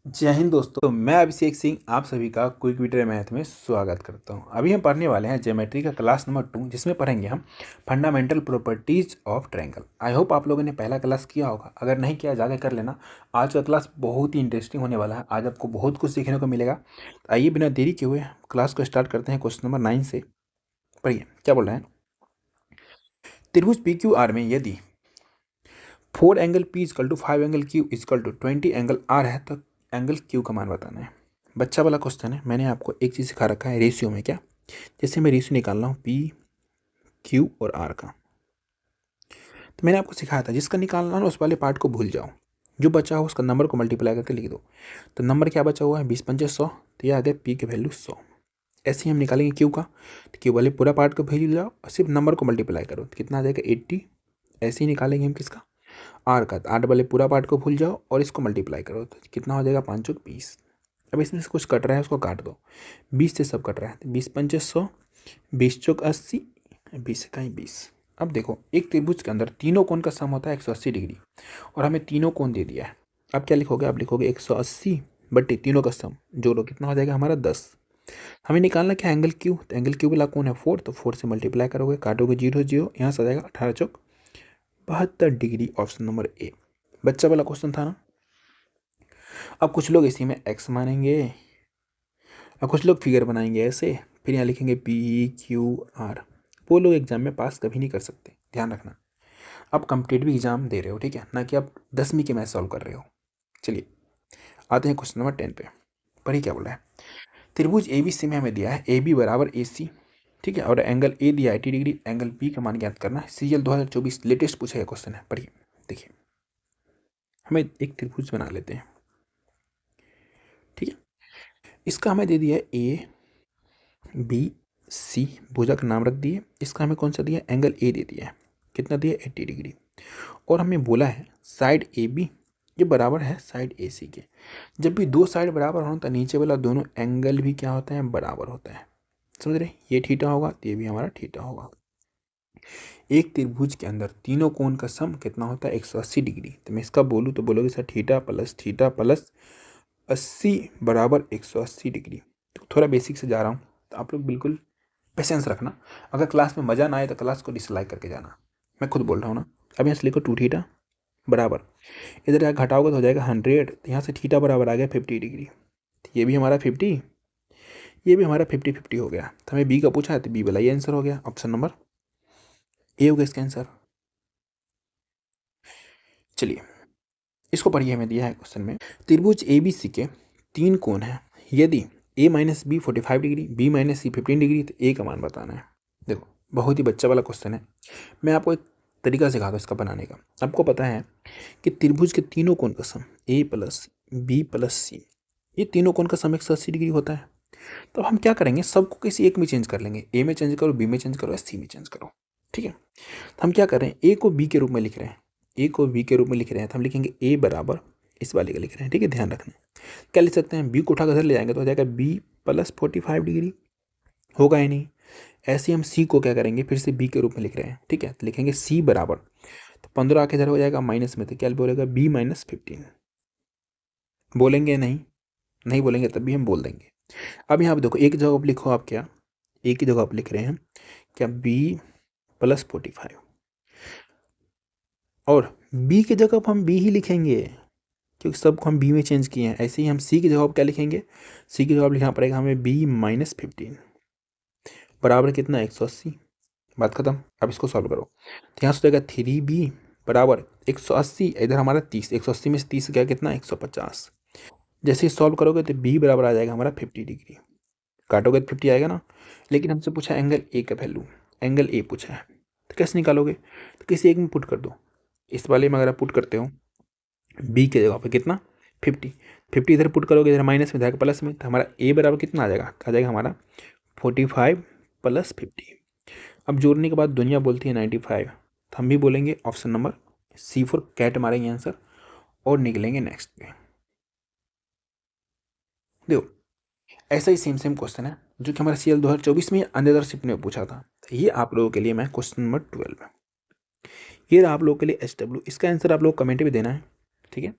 जय हिंद दोस्तों। तो मैं अभिषेक सिंह आप सभी का क्विक वीडियो मैथ में स्वागत करता हूं। अभी हम पढ़ने वाले हैं ज्योमेट्री का क्लास नंबर 2, जिसमें पढ़ेंगे हम fundamental properties of triangle. I hope आप लोगों ने पहला क्लास किया होगा, अगर नहीं किया जाकर कर लेना। आज का क्लास बहुत ही इंटरेस्टिंग होने वाला है, आज आपको बहुत कुछ सीखने को मिलेगा। तो आइए बिना देरी के हुए क्लास को स्टार्ट करते हैं। क्वेश्चन नंबर 9 से पढ़िए क्या बोल रहे हैं। त्रिभुज पी क्यू आर में यदि 4 angle P is equal to 5 angle Q is equal to 20 angle R है तो एंगल Q का मान बताना है। बच्चा वाला क्वेश्चन है। मैंने आपको एक चीज़ सिखा रखा है रेशियो में। क्या? जैसे मैं रेशियो निकाल रहा हूँ P Q और R का, तो मैंने आपको सिखाया था जिसका निकालना ना उस वाले पार्ट को भूल जाओ, जो बचा हो उसका नंबर को मल्टीप्लाई करके लिख दो। तो नंबर क्या बचा हुआ है 20 पंचे 100, तो याद है P की वैल्यू 100। ऐसे ही हम निकालेंगे Q का, तो Q वाले पूरा पार्ट को भूल जाओ और सिर्फ नंबर को मल्टीप्लाई करो, तो कितना आ जाएगा 80। ऐसे ही निकालेंगे हम किसका, आर का, तो 8 वाले पूरा पार्ट को भूल जाओ और इसको मल्टीप्लाई करो, तो कितना हो जाएगा 5 चौक 20। अब इसमें से कुछ कट रहा है उसको काट दो, 20 से सब कट रहा है, तो 20 पंचे 100, 20 चौक 80, 20 इकाई 20। अब देखो एक त्रिभुज के अंदर तीनों कोण का सम होता है 180 डिग्री, और हमें तीनों कोण दे दिया है। अब क्या लिखोगे, आप लिखोगे 180 बट्टे तीनों का सम जोड़ो, कितना हो जाएगा हमारा 10। हमें निकालना क्या एंगल क्यू, तो एंगल क्यू वाला कोण है 4, तो 4 से मल्टीप्लाई करोगे, काटोगे 0 0, यहाँ से आ जाएगा 18 चौक 72 डिग्री। ऑप्शन नंबर ए बच्चा वाला क्वेश्चन था ना। अब कुछ लोग इसी में एक्स मानेंगे और कुछ लोग फिगर बनाएंगे ऐसे, फिर यहाँ लिखेंगे पी क्यू आर। वो लोग एग्जाम में पास कभी नहीं कर सकते, ध्यान रखना। आप कॉम्पिटेटिव एग्जाम दे रहे हो, ठीक है ना, कि आप 10वीं के मैथ सॉल्व कर रहे हो। चलिए आते हैं क्वेश्चन नंबर 10 पे। पढ़िए क्या बोला है। त्रिभुज ए बी सी में हमें दिया है ए बी बराबर ए सी, ठीक है, और एंगल ए दिया है 80 डिग्री, एंगल बी का मान ज्ञात करना है। सीजीएल 2024 लेटेस्ट पूछा गया क्वेश्चन है। पढ़िए देखिए, हमें एक त्रिभुज बना लेते हैं, ठीक है। इसका हमें दे दिया है ए बी सी, भुजा का नाम रख दिए। इसका हमें कौन सा दिया, एंगल ए दे दिया है, कितना दिया 80 डिग्री। और हमें बोला है साइड ए बी ये बराबर है साइड ए सी के। जब भी दो साइड बराबर हो तो नीचे वाला दोनों एंगल भी क्या होता है, बराबर होता है। समझ रहे, ये थीटा होगा तो ये भी हमारा थीटा होगा। एक त्रिभुज के अंदर तीनों कोण का सम कितना होता है 180 डिग्री। तो मैं इसका बोलूँ तो बोलोगे सर थीटा प्लस 80 बराबर 180 डिग्री। तो थोड़ा बेसिक से जा रहा हूँ, तो आप लोग बिल्कुल पेशेंस रखना। अगर क्लास में मज़ा ना आए तो क्लास को डिसलाइक करके जाना, मैं खुद बोल रहा हूँ ना। अब यहाँ से लिखो 2 थीटा बराबर, इधर यहाँ घटाओगे तो हो जाएगा 100, तो यहाँ से थीटा बराबर आ गया 50 डिग्री। तो ये भी हमारा 50, ये भी हमारा 50-50 हो गया। तो हमें बी का पूछा है तो बी वाला ये आंसर हो गया। ऑप्शन नंबर ए हो गया इसका आंसर। चलिए इसको पढ़िए, हमें दिया है क्वेश्चन में त्रिभुज ए बी सी के 3 कोण हैं, यदि a minus B 45 degree, b minus C 15 degree, तो a का मान बताना है। देखो बहुत ही बच्चा वाला क्वेश्चन है। मैं आपको एक तरीका सिखाता हूँ इसका बनाने का। आपको पता है कि त्रिभुज के तीनों कोण का सम a प्लस बी प्लस सी, ये तीनों कोण का सम 180 डिग्री होता है। तो हम क्या करेंगे, सबको किसी एक में चेंज कर लेंगे, ए में चेंज करो, बी में चेंज करो या सी में चेंज करो, ठीक है। तो हम क्या कर रहे हैं, ए को बी के रूप में लिख रहे हैं, ए को बी के रूप में लिख रहे हैं, तो हम लिखेंगे ए बराबर इस वाले का लिख रहे हैं, ठीक है। ध्यान रखना क्या लिख सकते हैं, बी को उठाकर ले जाएंगे तो हो जाएगा बी प्लस 45 डिग्री, होगा ही नहीं। ऐसे हम सी को क्या करेंगे, फिर से बी के रूप में लिख रहे हैं, ठीक है। तो लिखेंगे सी बराबर, तो 15 आके इधर हो जाएगा माइनस में, तो क्या बोलेगा बी माइनस 15। बोलेंगे नहीं, नहीं बोलेंगे तब भी हम बोल देंगे। अब यहाँ पे देखो एक जगह आप लिखो, आप क्या एक ही जगह आप लिख रहे हैं क्या, बी प्लस 45, और बी की जगह पर हम बी ही लिखेंगे क्योंकि सबको हम बी में चेंज किए हैं। ऐसे ही हम सी की जगह क्या लिखेंगे, सी की जगह लिखना पड़ेगा हमें बी माइनस 15 बराबर कितना 180। बात खत्म। अब इसको सॉल्व करो, तो यहाँ से जाएगा 3b बराबर 180, इधर हमारा 30, 180 में से 30 गया कितना 150। जैसे ही सॉल्व करोगे तो b बराबर आ जाएगा हमारा 50 डिग्री, काटोगे तो 50 आएगा ना। लेकिन हमसे पूछा एंगल ए का वैल्यू, एंगल ए पूछा है, तो कैसे निकालोगे, तो किसी एक में पुट कर दो। इस वाले में अगर आप पुट करते हो बी के जगह पे कितना 50, 50 इधर पुट करोगे, इधर माइनस में जाएगा प्लस में, तो हमारा ए बराबर कितना आ जाएगा हमारा 45 प्लस 50। अब जोड़ने के बाद दुनिया बोलती है 95, तो हम भी बोलेंगे ऑप्शन नंबर C4 कैट मारेंगे आंसर और निकलेंगे नेक्स्ट पे। देखो ऐसा ही सेम क्वेश्चन है जो कि हमारा CL 2024 में अंडर शिफ्ट में पूछा था। ये आप लोगों के लिए मैं क्वेश्चन नंबर 12 है, ये आप लोगों के लिए SW, इसका आंसर आप लोग कमेंट में देना है, ठीक है।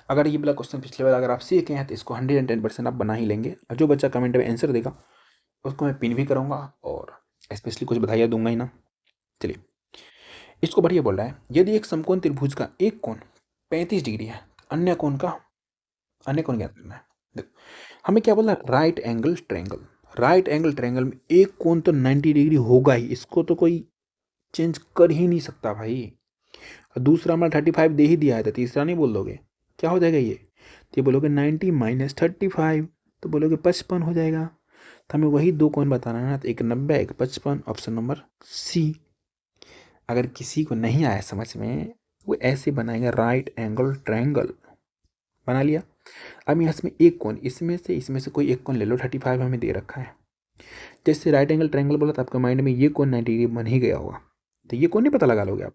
अगर ये वाला क्वेश्चन पिछले बार अगर आप सीखे हैं तो इसको 110% आप बना ही लेंगे, और जो बच्चा कमेंट में आंसर देगा उसको मैं पिन भी करूँगा और स्पेशली कुछ बधाइयाँ दूंगा ही ना। चलिए, इसको बढ़िया बोल रहा है, यदि एक समकोण त्रिभुज का एक कोण 35 डिग्री है, अन्य कोण ज्ञात करना है। देखो हमें क्या बोला, right angle triangle. Right angle triangle में एक कोण तो 90 डिग्री होगा ही, इसको तो कोई चेंज कर ही नहीं सकता भाई। और दूसरा हमारा 35 दे ही दिया है, तो तीसरा नहीं बोल दोगे, क्या हो जाएगा ये? तो ये बोलोगे 90 माइनस 35, तो बोलोगे 55 हो जाएगा। तो हमें वही दो कोण बताना है ना, तो एक 90 एक 55, ऑप्शन नंबर सी। अगर किसी को नहीं आया समझ में, वो ऐसे बनाएगा, राइट एंगल ट्रायंगल बना लिया। अब यहाँ इसमें एक कोण, इसमें से कोई एक कोण ले लो, 35 हमें दे रखा है। जैसे राइट एंगल ट्रायंगल बोला तो आपके माइंड में ये कोण 90 डिग्री बन ही गया होगा, तो ये कोण नहीं पता लगा लोगे आप।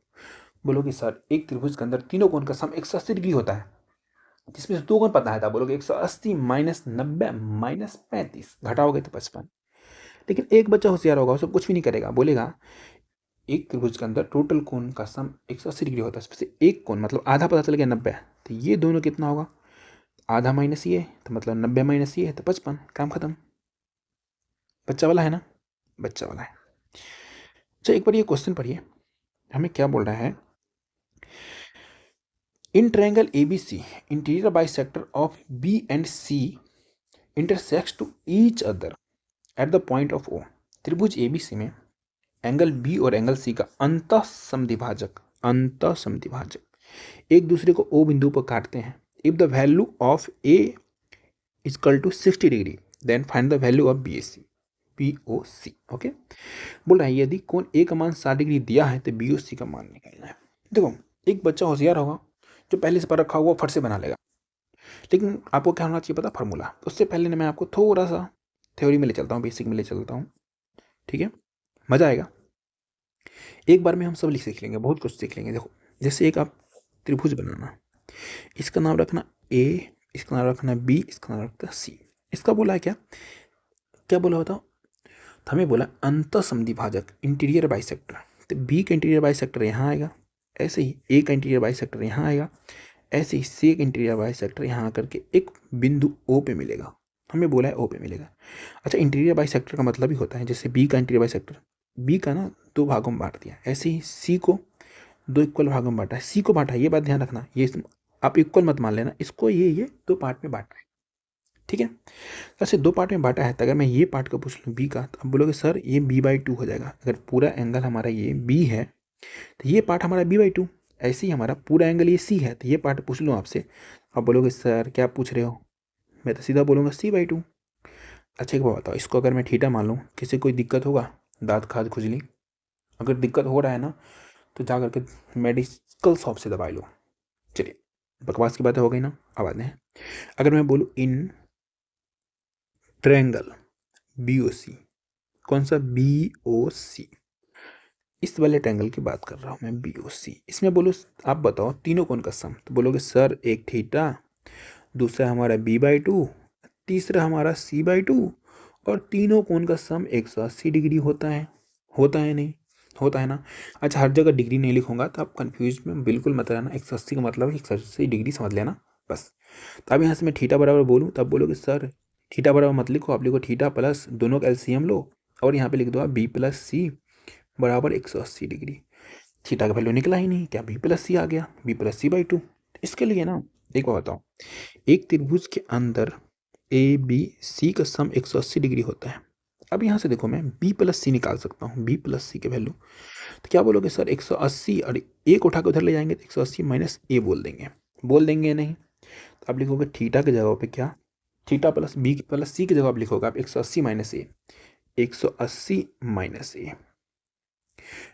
बोलोगे सर एक त्रिभुज के अंदर तीनों कोण का सम 180 डिग्री होता है, जिसमें से दो कोण पता है था। बोलोगे 180 माइनस 90 माइनस 35, घटाओगे तो 55। लेकिन एक बच्चा होशियार होगा, वो सब कुछ भी नहीं करेगा, बोलेगा एक त्रिभुज के अंदर टोटल कोण का सम 180 डिग्री होता है, उसमें से एक कोण मतलब आधा पता चल गया 90, तो ये दोनों कितना होगा, आधा माइनस ये तो मतलब 90 माइनस ये है तो 55, काम खत्म। बच्चा वाला है ना, बच्चा वाला है। अच्छा एक बार ये क्वेश्चन पढ़िए, हमें क्या बोल रहा है, in triangle ABC interior bisector of B and C intersects to each other at the point of O। त्रिभुज ABC में एंगल B और एंगल C का अंतः समद्विभाजक एक दूसरे को O बिंदु पर काटते हैं। If the value of A equal to 60 degree then find the value of BOC। Okay, बोल रहा है यदि कोण A का मान 60 डिग्री दिया है तो BOC का मान निकालना है। देखो एक बच्चा होशियार होगा, जो पहले से पर रखा हुआ फट से बना लेगा, लेकिन आपको क्या होना चाहिए पता, फार्मूला। उससे पहले मैं आपको थोड़ा सा थ्योरी में ले चलता हूँ, बेसिक में ले चलता हूँ, ठीक है, मजा आएगा। एक बार में हम सब लिख सीख लेंगे, बहुत कुछ सीख लेंगे। देखो जैसे एक आप त्रिभुज बनाना, इसका नाम रखना A, इसका नाम रखना B, इसका नाम रखना C। इसका बोला है क्या क्या बोला बताओ, तो हमें बोला अंतः समद्विभाजक इंटीरियर बाइसेक्टर, तो B का इंटीरियर बाइसेक्टर यहाँ आएगा, ऐसे ही A का इंटीरियर बाइसेक्टर यहाँ आएगा, ऐसे ही C का इंटीरियर बाइसेक्टर यहाँ आकर के एक बिंदु O पे मिलेगा, हमें बोला है O पे मिलेगा। अच्छा इंटीरियर बाइसेक्टर का मतलब ही होता है, जैसे B का इंटीरियर बाइसेक्टर, B का ना दो भागों में बांट दिया, ऐसे ही C को दो इक्वल भागों में बांटा है, C को बांटा है, ये बात ध्यान रखना, ये आप इक्वल मत मान लेना, इसको ये दो पार्ट में बांटा है, ठीक है। वैसे दो पार्ट में बांटा है, तो अगर मैं ये पार्ट का पूछ लूँ B का, तो आप बोलोगे सर ये B/2 हो जाएगा। अगर पूरा एंगल हमारा ये B है तो ये पार्ट हमारा B/2, ऐसे ही हमारा पूरा एंगल ये C है, तो ये पार्ट पूछ लूँ आपसे, आप बोलोगे सर क्या पूछ रहे हो, मैं तो सीधा बोलूँगा C/2। अच्छा एक बात बताओ, इसको अगर मैं थीटा मान लूँ, किसी कोई दिक्कत होगा, दांत खाज खुजली, अगर दिक्कत हो रहा है ना तो जा करके मेडिकल शॉप से दवाई लो। चलिए बकवास की बातें हो गई ना, अब आते हैं, अगर मैं बोलूँ इन ट्रायंगल BOC, कौन सा BOC, इस वाले ट्रायंगल की बात कर रहा हूँ मैं, BOC। इसमें बोलो आप बताओ तीनों कोण का सम, तो बोलोगे सर एक थीटा, दूसरा हमारा B/2, तीसरा हमारा C/2, और तीनों कोण का सम 180 डिग्री होता है नहीं होता है ना। अच्छा हर जगह डिग्री नहीं लिखूंगा तो आप कंफ्यूज में बिल्कुल मत रहना, 180 का मतलब 180 डिग्री समझ लेना बस। तो अब यहाँ से मैं थीटा बराबर बोलूँ तब बोलोगे सर थीटा बराबर मत लिखो, आप लिखो थीटा प्लस दोनों का LCM लो, और यहाँ पे लिख दो आप B+C बराबर 180 डिग्री। थीटा का वैल्यू निकला ही नहीं, क्या B+C आ गया, B+C/2। इसके लिए ना एक बात बताओ, एक त्रिभुज के अंदर ABC का सम 180 डिग्री होता है। अब यहाँ से देखो मैं B+C निकाल सकता हूँ, B+C के वैल्यू, तो क्या बोलोगे सर 180 और A को उठा के उधर ले जाएंगे तो 180 माइनस A बोल देंगे नहीं, तो आप लिखोगे थीटा की जगह पे क्या, थीटा प्लस B+C की जगह आप लिखोगे आप 180 माइनस A, 180 माइनस A।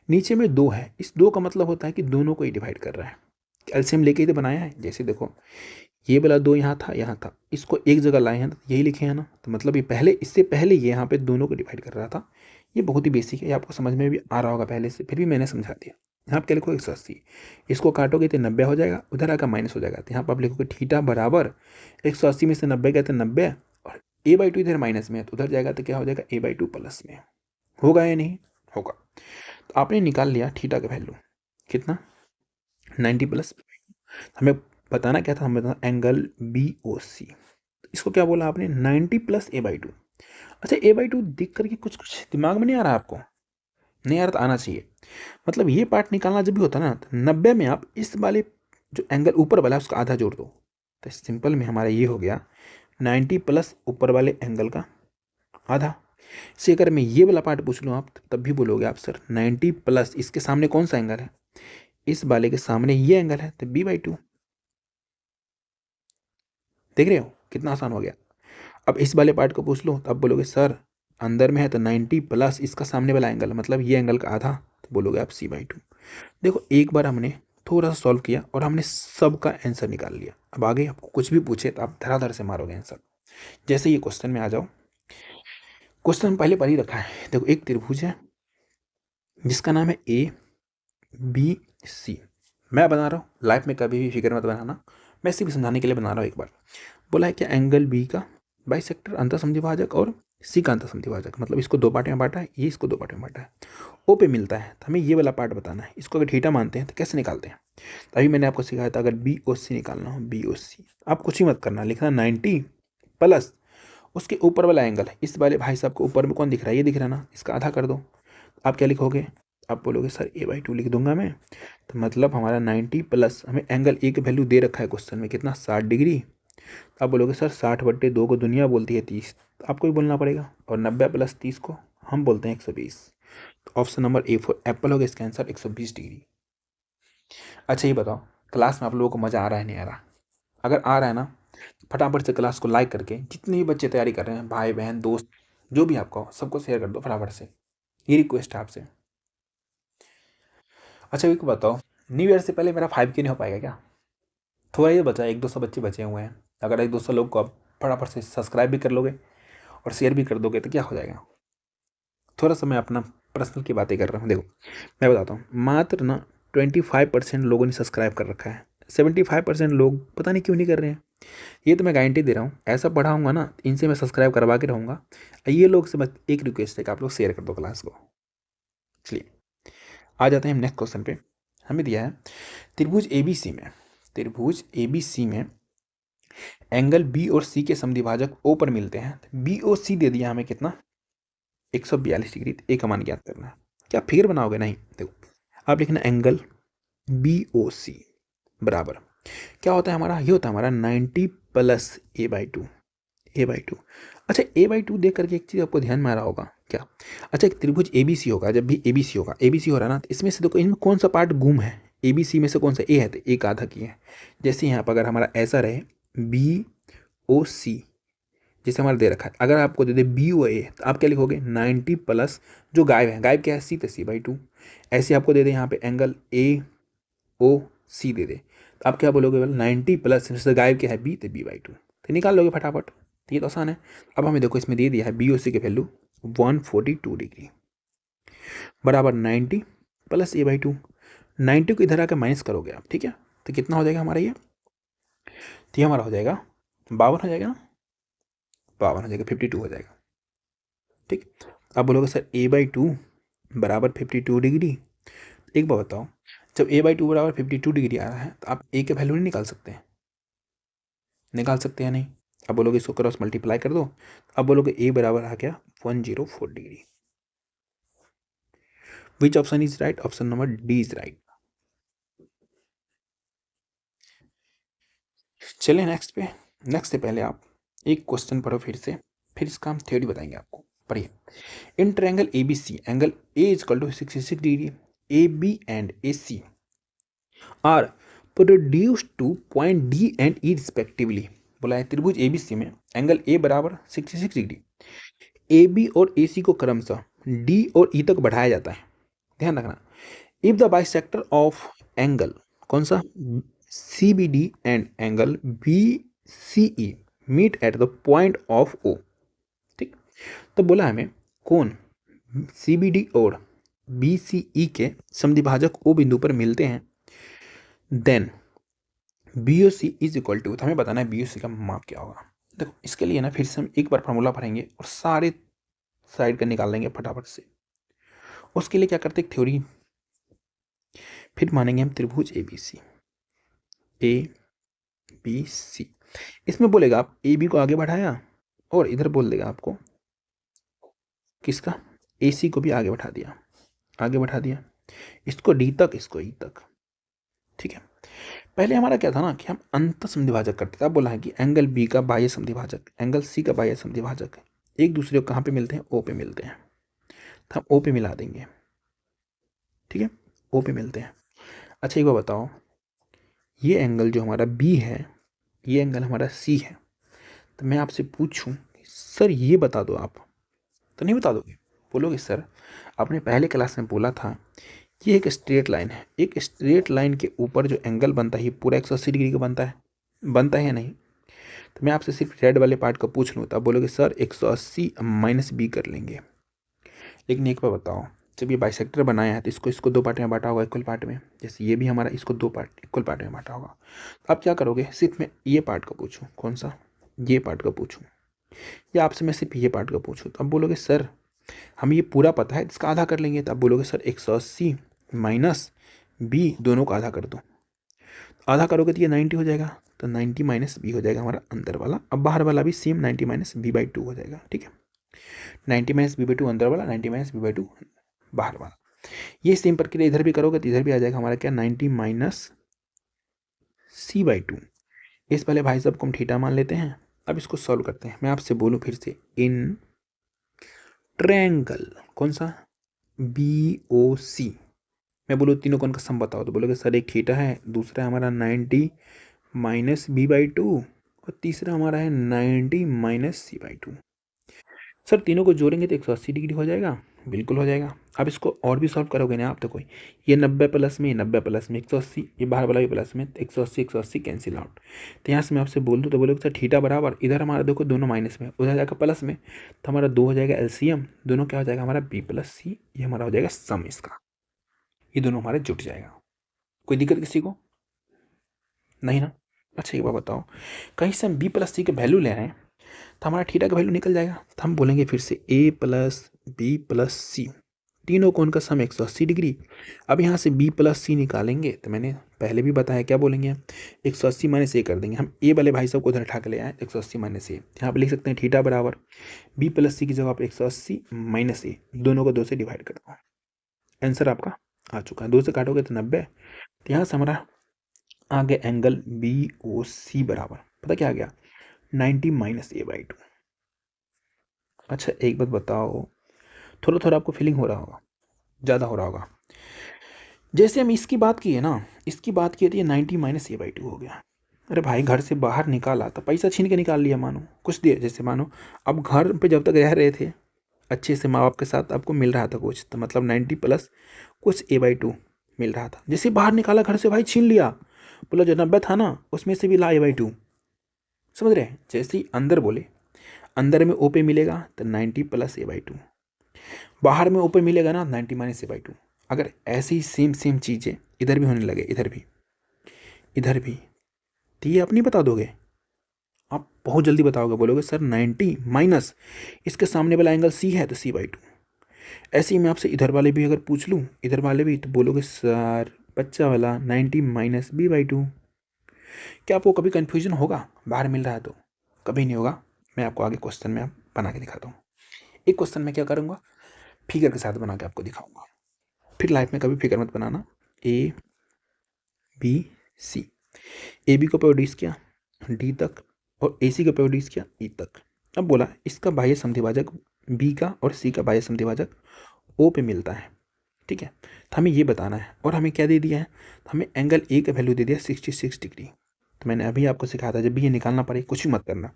नीचे में 2 है, इस 2 का मतलब होता है कि दोनों को ही डिवाइड कर रहा है, एलसीएम लेके ही तो बनाया है। जैसे देखो ये वाला 2 यहाँ था, इसको एक जगह लाए हैं तो यही लिखे हैं ना, तो मतलब ये पहले, इससे पहले ये यहाँ पे दोनों को डिवाइड कर रहा था। ये बहुत ही बेसिक है, ये आपको समझ में भी आ रहा होगा पहले से, फिर भी मैंने समझा दिया। यहाँ पे लिखो 180, इसको काटोगे तो 90 हो जाएगा, उधर आकर माइनस हो जाएगा, तो यहाँ पर आप लिखोगे थीटा बराबर 180 में से 90 गया तो 90, और A/2 इधर माइनस में है तो उधर जाएगा तो क्या हो जाएगा A/2 प्लस में, होगा या नहीं होगा। तो आपने निकाल लिया थीटा का वैल्यू कितना 90 प्लस, हमें बताना क्या था, हमें बताना एंगल BOC। इसको क्या बोला आपने, 90 + a/2। अच्छा a/2 दिख करके कुछ दिमाग में नहीं आ रहा आपको, नहीं आ रहा तो आना चाहिए। मतलब ये पार्ट निकालना जब भी होता है ना, तो 90 में आप इस वाले जो एंगल ऊपर वाला है उसका आधा जोड़ दो, तो सिंपल में हमारा ये हो गया 90 + ऊपर वाले एंगल का आधा। से अगर मैं ये वाला पार्ट पूछ लूँ आप, तब भी बोलोगे आप सर 90 + इसके सामने कौन सा एंगल है, इस वाले के सामने ये एंगल है, तो b/2। देख रहे हो कितना आसान हो गया। अब इस वाले पार्ट को पूछ लो तो आप बोलोगे सर अंदर में है तो 90 + इसका सामने वाला एंगल मतलब ये एंगल का आधा, तो बोलोगे आप c/2। देखो एक बार हमने थोड़ा सा सॉल्व किया और हमने सबका आंसर निकाल लिया। अब आगे आपको कुछ भी पूछे तो आप धड़ाधड़ से मारोगे आंसर। जैसे ये क्वेश्चन में आ जाओ, क्वेश्चन पहले पर ही रखा है। देखो एक त्रिभुज है जिसका नाम है ABC। मैं बना रहा हूँ, लाइफ में कभी भी फिक्र मत बनाना, मैं सिर्फ समझाने के लिए बना रहा हूँ। एक बार बोला है कि एंगल बी का बाइसेक्टर अंतःसमद्विभाजक और सी का अंतःसमद्विभाजक, मतलब इसको दो पार्ट में बांटा है, ये इसको दो पार्ट में बांटा है, ओ पे मिलता है, तो हमें ये वाला पार्ट बताना है। इसको अगर थीटा मानते हैं तो कैसे निकालते हैं, तभी मैंने आपको सिखाया था। अगर BOC निकालना हो, BOC आप कुछ ही मत करना, लिखना 90 + उसके ऊपर वाला एंगल है। इस वाले भाई साहब को ऊपर में कौन दिख रहा है, ये दिख रहा है ना, इसका आधा कर दो। आप क्या लिखोगे, आप बोलोगे सर a/2 लिख दूंगा मैं, तो मतलब हमारा 90 + हमें एंगल ए की वैल्यू दे रखा है क्वेश्चन में कितना, 60 डिग्री। आप बोलोगे सर 60/2 को दुनिया बोलती है 30, तो आपको ही बोलना पड़ेगा, और 90 + 30 को हम बोलते हैं 120। तो option number A for Apple होगा इसका आंसर 120 डिग्री। अच्छा ये बताओ क्लास में आप लोगों को मज़ा आ रहा है नहीं आ रहा, अगर आ रहा है ना तो फटाफट से क्लास को लाइक करके, जितने भी बच्चे तैयारी कर रहे हैं, भाई बहन दोस्त जो भी आपका हो, सबको शेयर कर दो फटाफट से, ये रिक्वेस्ट है आपसे। अच्छा एक बताओ, न्यू ईयर से पहले मेरा 5K नहीं हो पाएगा क्या, थोड़ा ये बचा है, 100-200 बच्चे बचे हुए हैं, अगर 100-200 लोग को आप फटाफट से सब्सक्राइब भी कर लोगे और शेयर भी कर दोगे तो क्या हो जाएगा। थोड़ा सा मैं अपना पर्सनल की बातें कर रहा हूँ। देखो मैं बताता हूँ, मात्र ना 25% लोगों ने सब्सक्राइब कर रखा है, 75% लोग पता नहीं क्यों नहीं कर रहे हैं। ये तो मैं गारंटी दे रहा हूँ, ऐसा पढ़ाऊँगा ना इनसे मैं सब्सक्राइब करवा के रहूँगा। ये लोग से बस एक रिक्वेस्ट है कि आप लोग शेयर कर दो क्लास को। चलिए आ जाते हैं हम नेक्स्ट क्वेश्चन पे। हमें दिया है त्रिभुज ABC में, त्रिभुज ABC में एंगल B और C के समद्विभाजक O पर मिलते हैं। BOC दे दिया हमें कितना, 142 डिग्री। ए का मान ज्ञात करना है। क्या फिगर बनाओगे, नहीं देखो आप लिखना एंगल BOC बराबर क्या होता है हमारा, ये होता है हमारा 90 + a/2। अच्छा a/2 देख करके एक चीज़ आपको ध्यान में आ रहा होगा क्या, अच्छा एक त्रिभुज ABC होगा, जब भी ABC होगा, ABC हो रहा है ना, तो इसमें से देखो इनमें कौन सा पार्ट गुम है, ABC में से कौन सा A है, तो एक आधा की है। जैसे यहाँ पर अगर हमारा ऐसा रहे BOC, जैसे हमारा दे रखा है, अगर आपको दे दे BOA तो आप क्या लिखोगे 90 + जो गायब है, गायब क्या है, C, तो C/2। ऐसे आपको दे दे यहाँ पे एंगल AOC दे दे, तो आप क्या बोलोगे, 90 + गायब क्या है B, तो B/2, तो निकाल लोगे फटाफट। तो ये तो आसान है। अब हमें देखो इसमें दे दिया है BOC की वैल्यू 142 डिग्री बराबर 90 + a/2। 90 को इधर आकर माइनस करोगे आप, ठीक है, तो कितना हो जाएगा हमारा ये, तो ये हमारा हो जाएगा 52 हो जाएगा ना, 52 हो जाएगा, 52 हो जाएगा। ठीक, अब बोलोगे सर a/2 बराबर 52 डिग्री। एक बार बताओ, जब a/2 बराबर 52 डिग्री आ रहा है तो आप a के वैल्यू नहीं निकाल सकते हैं, निकाल सकते हैं नहीं। अब बोलोगे इसको क्रॉस मल्टीप्लाई कर दो, अब बोलोगे a बराबर आ गया 104 degree. Which option is right, option number D is right. चलिए नेक्स्ट पे, नेक्स्ट से पहले आप एक क्वेश्चन पढ़ो फिर इसका हम थ्योरी बताएंगे आपको। पढ़िए, in triangle ABC angle A = 66 degree, AB and AC are produced to point D and E respectively. बोला है त्रिभुज ABC में एंगल A बराबर 66 डिग्री, AB और AC को क्रमशः D और E तक बढ़ाया जाता है। ध्यान रखना, if the bisector of angle कौन सा CBD and angle BCE meet at the point of O। ठीक, तो बोला हमें कौन CBD और BCE के समद्विभाजक O बिंदु पर मिलते हैं, then BOC is equal to, हमें बताना है BOC का माप क्या होगा। देखो इसके लिए ना फिर से हम एक बार फॉर्मूला भरेंगे और सारे साइड का निकाल लेंगे फटाफट से। उसके लिए क्या करते हैं, थ्योरी फिर मानेंगे हम त्रिभुज ABC, बी सी। इसमें बोलेगा आप ए बी को आगे बढ़ाया और इधर बोल देगा आपको किसका, ए सी को भी आगे बढ़ा दिया, आगे बढ़ा दिया, इसको डी तक, इसको ई तक। ठीक है, पहले हमारा क्या था ना कि हम अंत समद्विभाजक करते थे। अब बोला है कि एंगल बी का बाह्य समद्विभाजक, एंगल सी का बाह्य समद्विभाजक एक दूसरे को कहाँ पे मिलते हैं, ओ पे मिलते हैं, तो हम ओ पे मिला देंगे। ठीक है, ओ पे मिलते हैं। अच्छा एक बार बताओ, ये एंगल जो हमारा बी है, ये एंगल हमारा सी है, तो मैं आपसे पूछूं सर ये बता दो आप, तो नहीं बता दोगे, बोलोगे सर आपने पहले क्लास में बोला था ये एक स्ट्रेट लाइन है, एक स्ट्रेट लाइन के ऊपर जो एंगल बनता है ये पूरा 180 डिग्री का बनता है या नहीं। तो मैं आपसे सिर्फ रेड वाले पार्ट का पूछ लूँ तो आप बोलोगे सर 180 माइनस बी कर लेंगे। लेकिन एक बार बताओ, जब ये बाइसेक्टर बनाया है तो इसको दो पार्ट में बांटा होगा, इक्वल पार्ट में, जैसे ये भी हमारा इसको दो पार्ट इक्वल पार्ट में बांटा होगा। तो आप क्या करोगे, सिर्फ मैं ये पार्ट का पूछूँ, कौन सा, ये पार्ट का पूछूँ, या आपसे मैं सिर्फ ये पार्ट का पूछूँ, तो आप बोलोगे सर हमें ये पूरा पता है इसका आधा कर लेंगे। तो आप बोलोगे सर 180 माइनस बी दोनों को आधा कर दो, आधा करोगे तो ये 90 हो जाएगा, तो 90 माइनस बी हो जाएगा हमारा अंदर वाला। अब बाहर वाला भी same 90 minus B by two हो जाएगा। ठीक है, 90 माइनस बी बाई टू अंदर वाला, 90 माइनस बी बाई टू बाहर वाला। ये सेम प्रक्रिया इधर भी करोगे तो इधर भी आ जाएगा हमारा क्या, 90 माइनस सी बाई टू। इस वाले भाई साहब को हम थीटा मान लेते हैं। अब इसको सॉल्व करते हैं। मैं आपसे बोलूँ फिर से, इन ट्रायंगल कौन सा, बी ओ सी, मैं बोलूँ तीनों कोण का सम बताओ तो बोलोगे सर एक थीटा है, दूसरा हमारा 90 माइनस बी बाई टू और तीसरा हमारा है 90 minus C by two. Sir तीनों को जोड़ेंगे तो 180 डिग्री हो जाएगा, बिल्कुल हो जाएगा। अब इसको और भी सॉल्व करोगे ना आप तो कोई, ये 90 प्लस में, ये 90 प्लस में 180, ये बाहर वाला भी प्लस में, 180 180 कैंसिल आउट। तो यहाँ से मैं आपसे बोल दूँ तो बोलोगे सर थीटा बराबर, इधर हमारा देखो दोनों माइनस में, उधर जाएगा प्लस में, तो हमारा 2 हो जाएगा एलसीएम, दोनों क्या हो जाएगा हमारा बी प्लस सी, ये हमारा हो जाएगा सम इसका, ये दोनों हमारे जुट जाएगा। कोई दिक्कत किसी को नहीं ना। अच्छा एक बात बताओ, कहीं से हम बी प्लस सी के वैल्यू ले रहे हैं तो हमारा थीटा का वैल्यू निकल जाएगा, तो हम बोलेंगे फिर से ए प्लस बी प्लस सी, तीनों कोण का सम 180 डिग्री। अब यहाँ से बी प्लस सी निकालेंगे तो मैंने पहले भी बताया क्या बोलेंगे, 180 माइनस ए कर देंगे। हम ए वाले भाई साहब को उधर उठा के ले आए, 180 माइनस ए, यहाँ पर लिख सकते हैं थीटा बराबर बी प्लस सी की जगह आप 180 माइनस ए, दोनों को 2 से डिवाइड कर दो, आंसर आपका आ चुका है। 2 से काटोगे तो 90, तो यहाँ से हमारा आ गया एंगल बी ओ सी बराबर, पता क्या आ गया, 90 माइनस ए बाई टू। अच्छा एक बात बताओ, थोड़ा थोड़ा आपको फीलिंग हो रहा होगा, ज़्यादा हो रहा होगा, जैसे हम इसकी बात किए ना, इसकी बात किए तो ये 90 माइनस ए बाई टू हो गया। अरे भाई घर से बाहर निकाला तो पैसा छीन के निकाल लिया, मानो कुछ दिए, जैसे मानो अब घर पे जब तक रह रहे थे अच्छे से माँ बाप के साथ, आपको मिल रहा था कुछ, तो मतलब 90 प्लस कुछ ए बाई टू मिल रहा था, जैसे बाहर निकाला घर से भाई छीन लिया, बोला जो 90 था ना उसमें से भी ला ए बाई टू, समझ रहे हैं। जैसे ही अंदर बोले, अंदर में ओ पे मिलेगा तो 90 प्लस ए बाई टू, बाहर में ओ पे मिलेगा ना 90 माइनस ए बाई टू। अगर ऐसे ही सेम सेम चीज़ें इधर भी होने लगे, इधर भी, तो ये आप नहीं बता दोगे, आप बहुत जल्दी बताओगे, बोलोगे सर 90 माइनस इसके सामने वाला एंगल सी है तो सी बाई टू। ऐसे ही मैं आपसे इधर वाले भी अगर पूछ लूँ, इधर वाले भी, तो बोलोगे सर बच्चा वाला 90 माइनस बी बाई टू। क्या आपको कभी कन्फ्यूजन होगा बाहर मिल रहा है तो, कभी नहीं होगा। मैं आपको आगे क्वेश्चन में बना के दिखाता हूँ। एक क्वेश्चन में क्या करूँगा, फिगर के साथ बना के आपको दिखाऊंगा। फिर लाइफ में कभी फिगर मत बनाना। A B C, A B को प्रोड्यूस किया डी तक और ए सी का प्रोड्यूस किया ई तक। अब बोला इसका बाह्य समद्विभाजक बी का और सी का बाह्य समद्विभाजक ओ पे मिलता है। ठीक है, तो हमें ये बताना है, और हमें क्या दे दिया है, तो हमें एंगल ए का वैल्यू दे दिया 66 डिग्री। तो मैंने अभी आपको सिखाया था जब भी ये निकालना पड़े कुछ भी मत करना,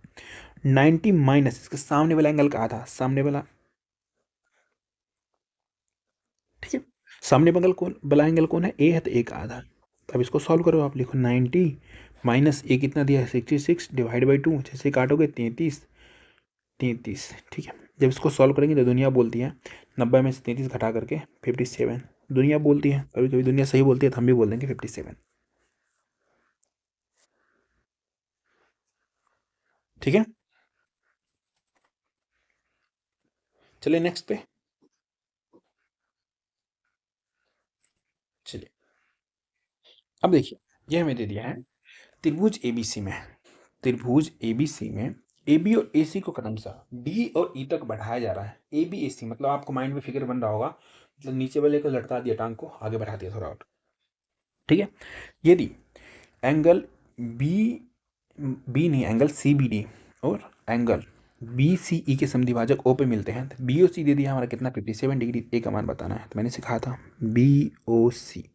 90 माइनस इसके सामने वाला एंगल का आधा, सामने वाला, ठीक है, सामने बगल कौन वाला एंगल कौन है, ए है, तो ए का आधा। अब इसको सॉल्व करो, आप लिखो 90 माइनस ए कितना दिया है 66 डिवाइड बाई टू, जैसे काटोगे 33 33। ठीक है, जब इसको सॉल्व करेंगे तो दुनिया बोलती है 90 में से 33 घटा करके 57, दुनिया बोलती है, कभी कभी दुनिया सही बोलती है तो हम भी बोल देंगे 57। ठीक है, चलिए नेक्स्ट पे, चलिए अब देखिए ये हमें दे दिया है त्रिभुज एबीसी में, त्रिभुज एबीसी में ए बी और ए सी को क्रमशः डी और ई तक बढ़ाया जा रहा है। ए बी ए सी मतलब आपको माइंड में फिगर बन रहा होगा, मतलब नीचे वाले को लटका दिया, टांग को आगे बढ़ा दिया थोड़ा और, ठीक है। यदि एंगल बी नहीं, एंगल सी बी डी और एंगल बी सी ई के समद्विभाजक ओ पे मिलते हैं, तो बी ओ सी दे दिया हमारा कितना 57 डिग्री, ए का मान बताना है। तो मैंने सिखाया था बी ओ सी,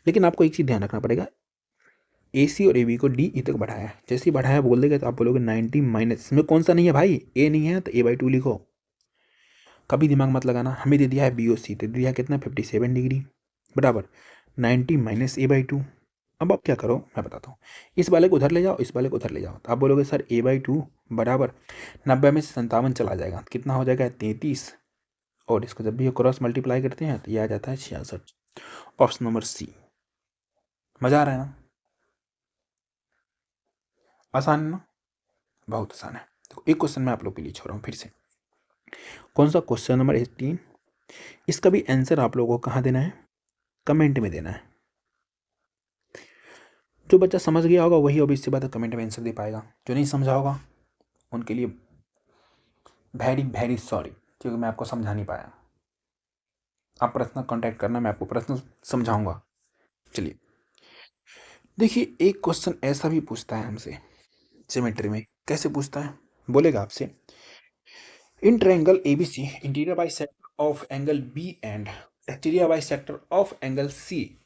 लेकिन आपको एक चीज़ ध्यान रखना पड़ेगा, ए सी और ए बी को डी ई तक बढ़ाया है। जैसे ही बढ़ाया बोल देगा तो आप बोलोगे 90 माइनस, इसमें कौन सा नहीं है भाई, ए नहीं है तो a/2 लिखो, कभी दिमाग मत लगाना। हमें दे दिया है बी ओ सी, तो दे दिया कितना 57 डिग्री बराबर 90 माइनस a/2। अब आप क्या करो मैं बताता हूँ, इस वाले को उधर ले जाओ, इस वाले को उधर ले जाओ, तो आप बोलोगे सर a/2 बराबर 90 में से 57 चला जाएगा, तो कितना हो जाएगा 33, और इसको जब भी क्रॉस मल्टीप्लाई करते हैं तो ये आ जाता है 66। Option number C. मजा आ रहा है ना, आसान है ना, बहुत आसान है। तो एक क्वेश्चन मैं आप लोग के लिए छोड़ रहा हूँ फिर से, कौन सा क्वेश्चन नंबर 18, इसका भी आंसर आप लोगों को कहाँ देना है, कमेंट में देना है। जो बच्चा समझ गया होगा वही ऑब्वियस सी बात है कमेंट में आंसर दे पाएगा, जो नहीं समझा होगा उनके लिए वेरी वेरी सॉरी, क्योंकि मैं आपको समझा नहीं पाया। आप पर्सनल कांटेक्ट करना, मैं आपको पर्सनल समझाऊंगा। चलिए देखिए, एक क्वेश्चन ऐसा भी पूछता है हमसे ज्योमेट्री में, कैसे पूछता है बोलेगा आपसे, in triangle ABC interior bisector of angle B and exterior bisector of angle C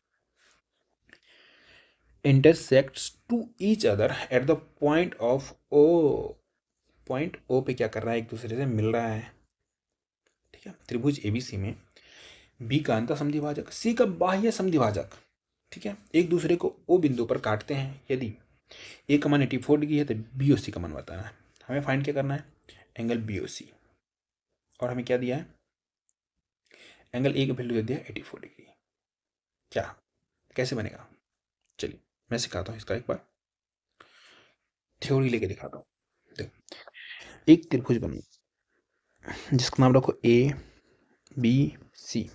intersects to each other at the point of O. Point O पे क्या कर रहा है, एक दूसरे से मिल रहा है, ठीक है। त्रिभुज एबीसी में बी का अंतः समद्विभाजक, सी का बाह्य समद्विभाजक, ठीक है, एक दूसरे को ओ बिंदु पर काटते हैं। यदि ए का मान 84 डिग्री है तो बी ओ सी का मान बताना है। हमें फाइंड क्या करना है, एंगल बी ओ सी, और हमें क्या दिया है, एंगल ए का वैल्यू दे दिया 84 डिग्री। क्या कैसे बनेगा, चलिए मैं सिखाता हूँ इसका, एक बार थ्योरी लेके दिखाता हूँ। देखो एक त्रिभुज बनो जिसका नाम रखो ए बी सी।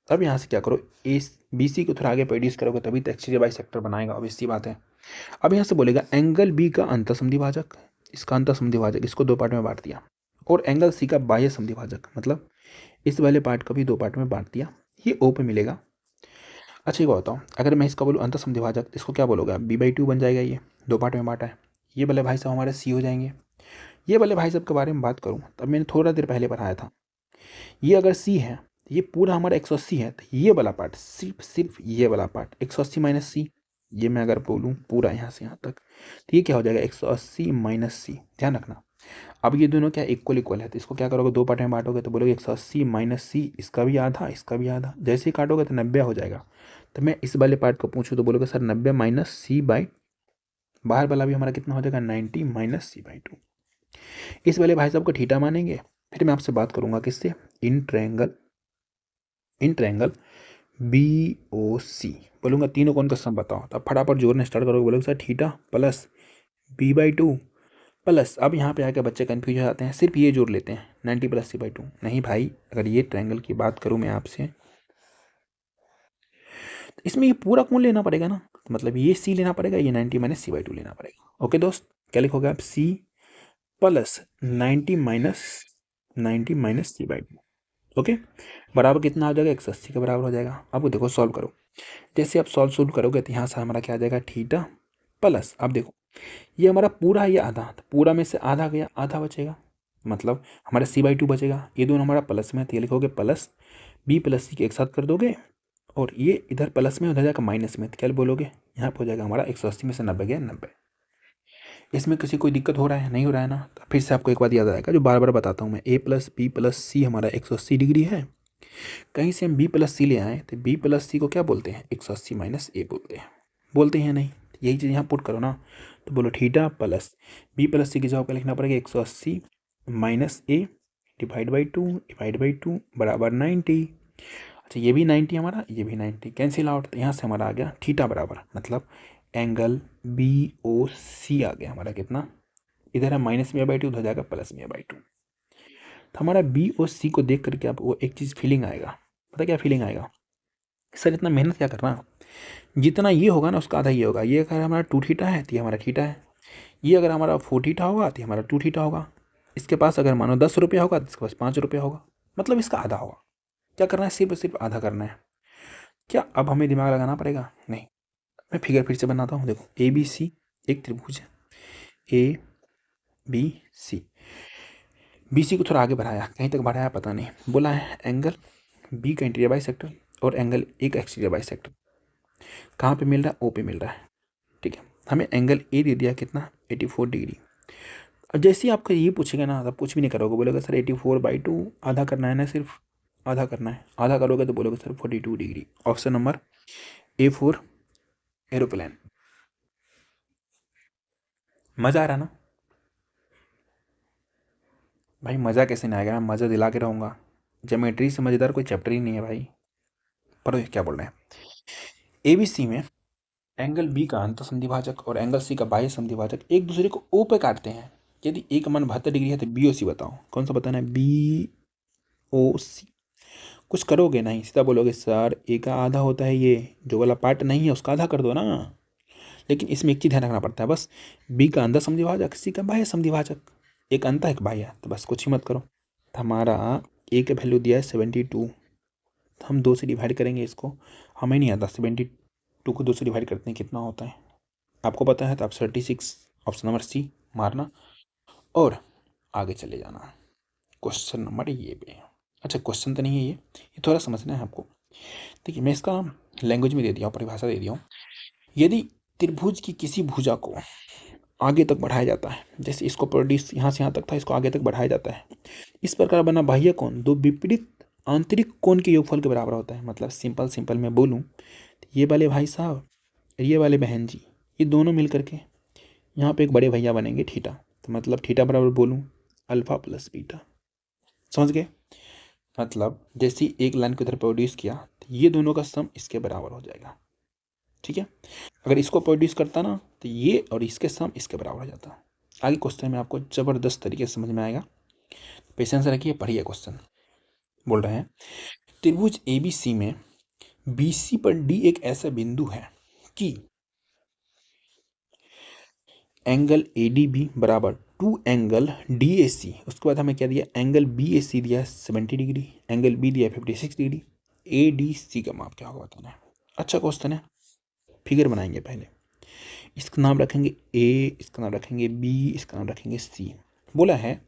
अब यहाँ से क्या करो, ए बी सी को थोड़ा आगे प्रोड्यूस करोगे तभी तो एक्सटीरियर बाइसेक्टर बनाएगा, अब इसी बात है। अब यहाँ से बोलेगा एंगल बी का अंतः समद्विभाजक, इसका अंतः समद्विभाजक, इसको दो पार्ट में बांट दिया, और एंगल सी का बाह्य समद्विभाजक, मतलब इस वाले पार्ट को भी दो पार्ट में बांट दिया, ये ओ पे मिलेगा। अच्छा ये बताओ, अगर मैं इसका बोलूँ अंतः समद्विभाजक, इसको क्या बोलोगे, b/2 बन जाएगा, ये दो पार्ट में बांटा है। ये वाले भाई साहब हमारे सी हो जाएंगे। ये वाले भाई साहब के बारे में बात करूँ तब मैंने थोड़ा देर पहले पढ़ाया था, ये अगर सी है, ये पूरा हमारा 180 है, तो ये वाला पार्ट सिर्फ ये वाला पार्ट 180 माइनस सी, ये मैं अगर बोलूँ पूरा यहाँ से यहाँ तक, तो ये क्या हो जाएगा 180 माइनस सी, ध्यान रखना। अब ये दोनों क्या इक्वल है, तो इसको क्या करोगे, दो पार्ट में बांटोगे तो बोलोगे 180 माइनस सी, इसका भी आधा इसका भी आधा, जैसे ही काटोगे तो 90 हो जाएगा। तो मैं इस वाले पार्ट को पूछूँ तो बोलोगे सर 90 माइनस सी बाई, बाहर वाला भी हमारा कितना हो जाएगा 90 माइनस सी/2। इस वाले भाई साहब को थीटा मानेंगे, फिर मैं आपसे बात करूंगा किससे, इन ट्रायंगल बी ओ सी, बोलूँगा तीनों कौन का सम बताओ, तो अब फटाफट जोड़ना स्टार्ट करोगे, बोलोगे sir theta plus b/2 plus, अब यहाँ पे आके बच्चे कन्फ्यूज हो जाते हैं, सिर्फ ये जोड़ लेते हैं 90 प्लस c/2। नहीं भाई, अगर ये ट्रायंगल की बात करूँ मैं आपसे, तो इसमें ये पूरा कौन लेना पड़ेगा ना, मतलब ये सी लेना पड़ेगा, ये 90 माइनस c/2 लेना पड़ेगा। ओके दोस्त, क्या लिखोगे आप, C plus 90 minus c/2, okay, बराबर कितना आ जाएगा 180 के बराबर हो जाएगा। अब देखो सॉल्व करो, जैसे आप सॉल्व करोगे तो यहाँ से हमारा क्या आ जाएगा, थीटा प्लस, अब देखो ये हमारा पूरा, ये आधा, तो पूरा में से आधा गया, आधा बचेगा, मतलब हमारा c/2 बचेगा। ये दोनों हमारा प्लस में, तो ये लिखोगे प्लस b प्लस c के एक साथ कर दोगे, और ये इधर प्लस में उधर जाएगा माइनस में, तो क्या बोलोगे, यहाँ पर हो जाएगा हमारा 180 में से 90 गया 90। इसमें किसी कोई दिक्कत हो रहा है, नहीं हो रहा है ना, तो फिर से आपको एक बात याद आएगा जो बार बार बताता हूँ मैं, a प्लस बी प्लस सी हमारा 180 डिग्री है, कहीं से हम b प्लस सी ले आए तो b प्लस सी को क्या बोलते हैं, 180 माइनस ए बोलते हैं नहीं, यही चीज़ यहाँ पुट करो ना, तो बोलो थीटा प्लस b प्लस सी की जगह पर लिखना पड़ेगा 180 minus A divide by two बराबर 90। अच्छा ये भी 90 हमारा, ये भी 90 कैंसिल आउट, तो यहाँ से हमारा आ गया थीटा बराबर, मतलब एंगल बी ओ सी आ गया हमारा कितना, इधर है माइनस में a/2, उधर जाएगा प्लस में a/2। तो हमारा बी और सी को देख करके आपको एक चीज़ फीलिंग आएगा, पता क्या फीलिंग आएगा, सर इतना मेहनत क्या करना, जितना ये होगा ना उसका आधा ये होगा। ये अगर हमारा 2 थीटा है तो ये हमारा थीटा है। ये अगर हमारा 4 थीटा होगा तो ये हमारा 2 थीटा होगा। इसके पास अगर मानो 10 रुपया होगा तो इसके पास 5 रुपया होगा, मतलब इसका आधा होगा। क्या करना है, सिर्फ और सिर्फ आधा करना है। क्या अब हमें दिमाग लगाना पड़ेगा? नहीं। मैं फिगर फिर से बनाता हूँ। देखो ए बी सी एक त्रिभुज है, ए बी सी। बी सी को थोड़ा आगे बढ़ाया, कहीं तक बढ़ाया पता नहीं। बोला है एंगल बी का इंटीरियर बाइसेक्टर और एंगल ए का एक्सटीरियर बाइसेक्टर कहाँ पे मिल रहा है? ओ पे मिल रहा है। ठीक है, हमें एंगल ए दे दिया कितना? 84 डिग्री। और जैसे ही आपको ये पूछेगा ना, आप कुछ भी नहीं करोगे, बोलेगा सर 84/2 आधा करना है ना, सिर्फ आधा करना है। आधा करोगे तो बोलोगे sir 42 degree. Option number A4 aeroplane. मज़ा आ रहा ना भाई? मज़ा कैसे नहीं आएगा, मैं मज़ा दिला के रहूँगा। ज्योमेट्री से मज़ेदार कोई चैप्टर ही नहीं है भाई। पर क्या बोल रहे हैं, ए बी सी में एंगल बी का अंत संधिभाजक और एंगल सी का बाह्य संधिभाजक एक दूसरे को ओ पे काटते हैं। यदि ए का मान 72 डिग्री है तो बी ओ सी बताओ, कौन सा बताना है? बी ओ सी। कुछ करोगे नहीं, सीधा बोलोगे सर ए का आधा होता है, ये जो वाला पार्ट नहीं है उसका आधा कर दो ना। लेकिन इसमें एक चीज़ ध्यान रखना पड़ता है बस, बी का अंदर समद्विभाजक, सी का बाह्य समद्विभाजक। एक अंतर एक बाह्य, तो बस कुछ ही मत करो। तो हमारा ए का वैल्यू दिया है 72, तो हम 2 से डिवाइड करेंगे इसको। हमें नहीं आता 72 को 2 से डिवाइड करते हैं कितना होता है, आपको पता है तो आप 36 ऑप्शन नंबर सी मारना और आगे चले जाना। क्वेश्चन नंबर ये पे, अच्छा क्वेश्चन तो नहीं है ये थोड़ा समझना है आपको। देखिए मैं इसका लैंग्वेज में दे दिया हूँ, परिभाषा दे दिया हूँ। यदि त्रिभुज की किसी भुजा को आगे तक बढ़ाया जाता है, जैसे इसको प्रोड्यूस यहाँ से यहाँ तक था, इसको आगे तक बढ़ाया जाता है, इस प्रकार बना बाह्य कोण दो विपरीत आंतरिक कोण के योगफल के बराबर होता है। मतलब सिंपल मैं बोलूँ तो ये वाले भाई साहब और ये वाले बहन जी, ये दोनों मिल करके यहाँ पे एक बड़े भैया बनेंगे थीटा। तो मतलब थीटा बराबर बोलूँ अल्फा प्लस बीटा। समझ गए? मतलब जैसे एक लाइन को इधर प्रोड्यूस किया तो ये दोनों का सम इसके बराबर हो जाएगा। ठीक है, अगर इसको प्रोड्यूस करता ना तो ये और इसके सम इसके बराबर हो जाता। आगे क्वेश्चन में आपको ज़बरदस्त तरीके से समझ में आएगा, पेशेंस रखिए, पढ़िए। क्वेश्चन बोल रहे हैं त्रिभुज ए बी सी में बी सी पर डी एक ऐसा बिंदु है कि एंगल ए डी बी बराबर 2 एंगल डी ए सी। उसके बाद हमें क्या दिया? एंगल बी ए सी दिया 70 डिग्री, एंगल बी दिया 56 डिग्री। ए डी सी का माप क्या होगा बताना है। अच्छा क्वेश्चन है, फिगर बनाएंगे पहले। इसका नाम रखेंगे ए, इसका नाम रखेंगे बी, इसका नाम रखेंगे सी। बोला है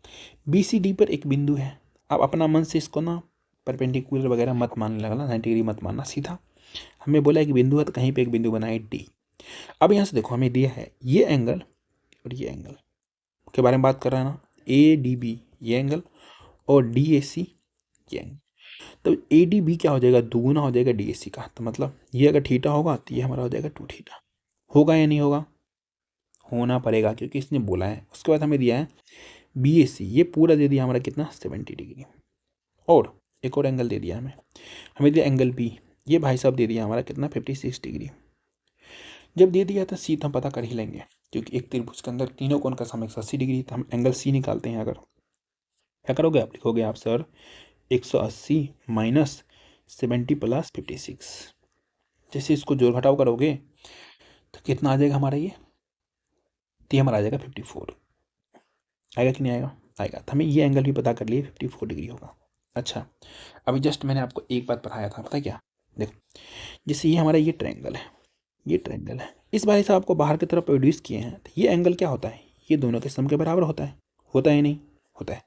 बी सी डी पर एक बिंदु है। आप अपना मन से इसको ना परपेंडिकुलर वगैरह मत मानने लगना, 90 डिग्री मत मानना, सीधा हमें बोला है कि बिंदु है तो कहीं पे एक बिंदु बनाए डी। अब यहाँ से देखो हमें दिया है ये एंगल और ये एंगल के बारे में बात कर रहा है ना, ए डी बी ये एंगल और डी ए सी ये एंगल। तो ए डी बी क्या हो जाएगा? दुगुना हो जाएगा डी ए सी का। तो मतलब ये अगर थीटा होगा तो ये हमारा हो जाएगा 2 थीटा। होगा या नहीं होगा? होना पड़ेगा क्योंकि इसने बोला है। उसके बाद हमें दिया है बी ए सी, ये पूरा दे दिया हमारा कितना? 70 डिग्री। और एक और एंगल दे दिया हमें दिया एंगल बी, ये भाई साहब दे दिया हमारा कितना? 56 डिग्री। जब दे दिया तो सी तो हम पता कर ही लेंगे क्योंकि एक त्रिभुज के अंदर तीनों कोण का सम 180 डिग्री। तो हम एंगल सी निकालते हैं। अगर क्या करोगे आप? लिखोगे आप सर 180 माइनस 70 प्लस 56। जैसे इसको जोड़ घटाव करोगे तो कितना आ जाएगा हमारा? ये हमारा आ जाएगा 54। आएगा कि नहीं आएगा? आएगा। तो हमें ये एंगल भी पता कर लिए 54 डिग्री होगा। अच्छा, अभी जस्ट मैंने आपको एक बात पढ़ाया था, पता क्या? देखो जैसे ये हमारा ये ट्रायंगल है, ये ट्रायंगल है, इस बार से आपको बाहर की तरफ प्रोड्यूस किए हैं तो ये एंगल क्या होता है? ये दोनों के सम के बराबर होता है। होता है नहीं? होता है।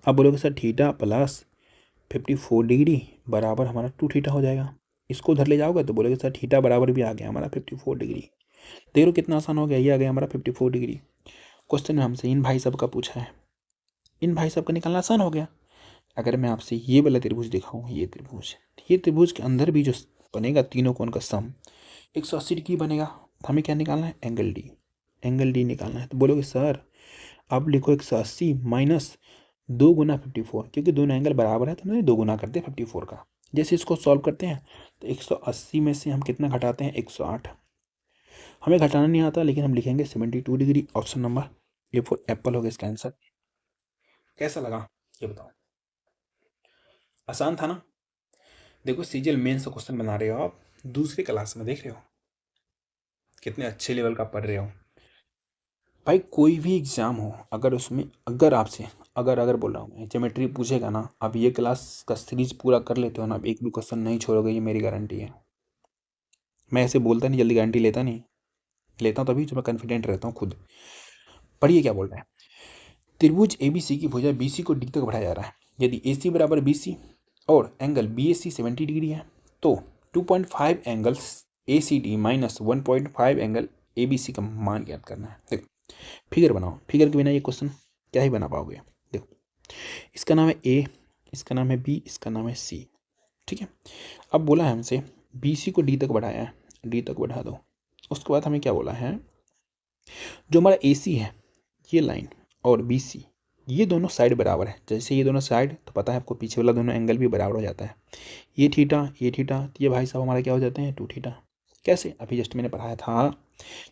आप बोलोगे सर थीटा प्लस 54 डिग्री बराबर हमारा 2 थीटा हो जाएगा। इसको उधर ले जाओगे तो बोलोगे सर थीटा बराबर भी आ गया हमारा 54 डिग्री। देख लो कितना आसान हो गया, ये आ गया हमारा 54 डिग्री। क्वेश्चन में हमसे इन भाई साहब का पूछा है, इन भाई साहब का निकालना आसान हो गया। अगर मैं आपसे ये वाला त्रिभुज दिखाऊँ, ये त्रिभुज के अंदर भी जो बनेगा तीनों कोण का सम 180 डिग्री बनेगा। हमें क्या निकालना है? Angle D. एंगल डी निकालना है तो बोलोगे सर अब लिखो 180 माइनस 2 गुना 54, क्योंकि दोनों एंगल बराबर है तो हमने 2 गुना कर दिया 54 का। जैसे इसको सॉल्व करते हैं तो 180 में से हम कितना घटाते हैं? 108। हमें घटाना नहीं आता लेकिन हम लिखेंगे 72 degree. Option number A for Apple हो गया इसका आंसर। कैसा लगा ये बताओ? आसान था ना? देखो सीजीएल मेंस का क्वेश्चन बना रहे हो आप, दूसरी क्लास में देख रहे हो कितने अच्छे लेवल का पढ़ रहे हो भाई। कोई भी एग्जाम हो, अगर उसमें अगर आपसे अगर बोल रहा हूँ मैं, ज्योमेट्री पूछेगा ना, आप ये क्लास का सीरीज पूरा कर लेते हो ना, आप एक भी क्वेश्चन नहीं छोड़ोगे, ये मेरी गारंटी है। मैं ऐसे बोलता नहीं, जल्दी गारंटी लेता नहीं, लेता हूँ तभी जो मैं कॉन्फिडेंट रहता हूँ खुद। पढ़िए क्या बोल रहा है। त्रिभुज एबीसी की भुजा बीसी को डी तक बढ़ाया जा रहा है। यदि AC बराबर BC और एंगल BAC 70 डिग्री है तो 2.5 angles ACD minus 1.5 angle ABC का मान ज्ञात करना है। देखो फिगर बनाओ, फिगर के बिना ये क्वेश्चन क्या ही बना पाओगे। देखो इसका नाम है A, इसका नाम है B, इसका नाम है C, ठीक है। अब बोला है हमसे BC को D तक बढ़ाया है, D तक बढ़ा दो। उसके बाद हमें क्या बोला है, जो हमारा AC है ये लाइन और BC ये दोनों साइड बराबर है। जैसे ये दोनों साइड, तो पता है आपको पीछे वाला दोनों एंगल भी बराबर हो जाता है। ये थीटा तो ये भाई साहब हमारा क्या हो जाते हैं 2 थीटा। कैसे, अभी जस्ट मैंने पढ़ाया था।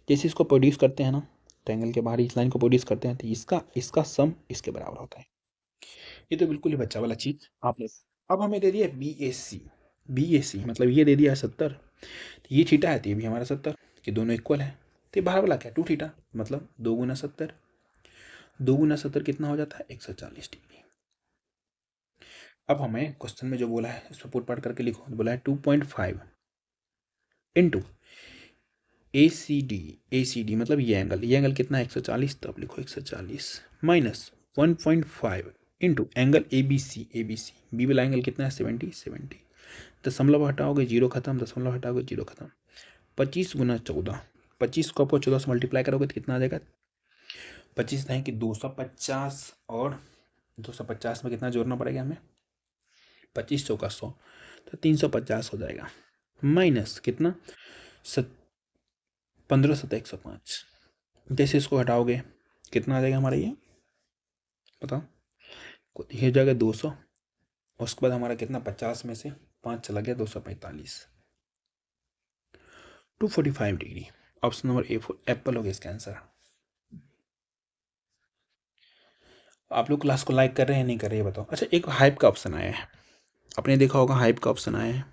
जैसे इसको प्रोड्यूस करते हैं ना, तो एंगल के बाहर इस लाइन को प्रोड्यूस करते हैं तो इसका सम इसके बराबर होता है। ये तो बिल्कुल ही बच्चा वाला चीज आपने। अब हमें दे दिया BAC मतलब ये दे दिया 70, तो ये थीटा है तो ये भी हमारा 70, कि दोनों इक्वल है। तो ये बाहर वाला क्या 2 थीटा, मतलब 2 गुना 70, 2 गुना 70 कितना हो जाता है 140 डिग्री। अब हमें क्वेश्चन में जो बोला है उस पर पुट पाट करके लिखो। बोला है 2.5 इंटू ACD मतलब ये एंगल कितना है 140, तो अब लिखो 140 minus 1.5 into angle ABC B वाला एंगल कितना है 70। दशमलव हटाओगे जीरो खत्म, दशमलव हटाओगे जीरो खत्म। 25 गुना 14, 25 को आपको 14 से मल्टीप्लाई करोगे तो कितना आ जाएगा 25 नहीं कि 250, और 250 में कितना जोड़ना पड़ेगा हमें 25 चौका 100, तो 350 हो जाएगा। माइनस कितना 15 सत्ता 105। जैसे इसको हटाओगे कितना आ जाएगा हमारा ये बताओ, ये हो जाएगा 200। उसके बाद हमारा कितना 50 में से 5 चला गया 245, 245 degree. Option number A4 Apple हो गया इसका आंसर। आप लोग क्लास को लाइक कर रहे हैं नहीं कर रहे हैं बताओ। अच्छा एक हाइप का ऑप्शन आया है, आपने देखा होगा हाइप का ऑप्शन आया है।